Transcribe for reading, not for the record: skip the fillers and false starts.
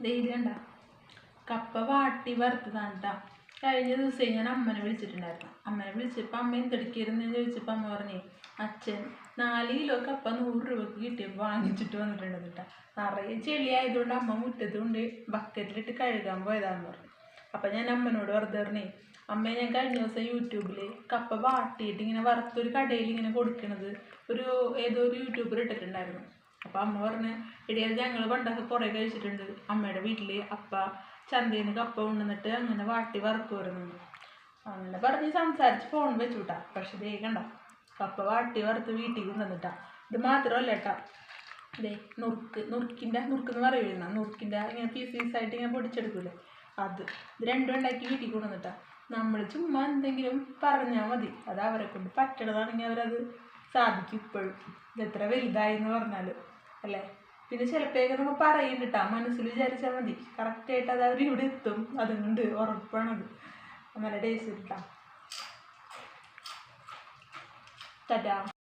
ധൈര്യണ്ട കപ്പ വാട്ടി വറുത്തതാണ് കേട്ടോ. കഴിഞ്ഞ ദിവസം ഞാൻ അമ്മനെ വിളിച്ചിട്ടുണ്ടായിരുന്നു. അമ്മനെ വിളിച്ചപ്പോൾ അമ്മ എന്തെടുക്കരുന്ന് ചോദിച്ചപ്പോൾ അമ്മ പറഞ്ഞേ അച്ഛൻ 4 കിലോ കപ്പ 100 രൂപക്ക് കിട്ടിയപ്പോൾ വാങ്ങിച്ചിട്ട് വന്നിട്ടുണ്ടെന്ന് കേട്ടോ. നിറയെ ചെളിയായതുകൊണ്ട് അമ്മ മുറ്റത്ത് കൊണ്ട് ബക്കറ്റിലിട്ട് കഴുകാൻ പോയതാണെന്ന് പറഞ്ഞു. അപ്പം ഞാൻ അമ്മനോട് വെറുതെ പറഞ്ഞേ അമ്മ ഞാൻ കഴിഞ്ഞ ദിവസം യൂട്യൂബിൽ കപ്പ വാട്ടിയിട്ട് ഇങ്ങനെ വറുത്തൊരു കടയിൽ ഇങ്ങനെ കൊടുക്കണത് ഏതോ ഒരു യൂട്യൂബർ ഇട്ടിട്ടുണ്ടായിരുന്നു. അപ്പം അമ്മ പറഞ്ഞ് ഇടിയത് ഞങ്ങൾ പണ്ടൊക്കെ കുറേ കഴിച്ചിട്ടുണ്ട്. അമ്മയുടെ വീട്ടിൽ അപ്പ ചന്തയിൽ നിന്ന് കപ്പ കൊണ്ടുവന്നിട്ട് അങ്ങനെ വാട്ടി വറുക്കുമായിരുന്നു. അങ്ങനെ പറഞ്ഞ് സംസാരിച്ച് ഫോൺ വെച്ചു വിട്ടാ. പക്ഷെ ദേ കണ്ട കപ്പ വാട്ടി വറുത്ത് വീട്ടിൽ കൊണ്ടുവന്നിട്ടാ. ഇത് മാത്രമല്ല കേട്ടോ, അതെ നുറുക്കെന്ന് പറയുന്ന നുറുക്കിൻ്റെ ഇങ്ങനെ പീസായിട്ട് ഇങ്ങനെ പൊടിച്ചെടുക്കൂലേ, ഇത് രണ്ടും ഉണ്ടാക്കി വീട്ടിൽ കൊണ്ടുവന്നിട്ടാ. നമ്മൾ ചുമ്മാ എന്തെങ്കിലും പറഞ്ഞാൽ മതി, അത് അവരെ കൊണ്ട് പറ്റണതാണെങ്കിൽ അവരത് സാധിക്കും. ഇപ്പോഴും ഇതെത്ര വലുതായി എന്ന് പറഞ്ഞാൽ അല്ലേ. പിന്നെ ചിലപ്പോഴൊക്കെ നമ്മൾ പറയുന്നുണ്ടാ, മനസ്സിൽ വിചാരിച്ചാൽ മതി, കറക്റ്റായിട്ട് അത് അവർ ഇവിടെ എത്തും. അതുകൊണ്ട് ഉറപ്പാണത്. നല്ല ടേസ്റ്റ് കിട്ടാം. ടാറ്റാ.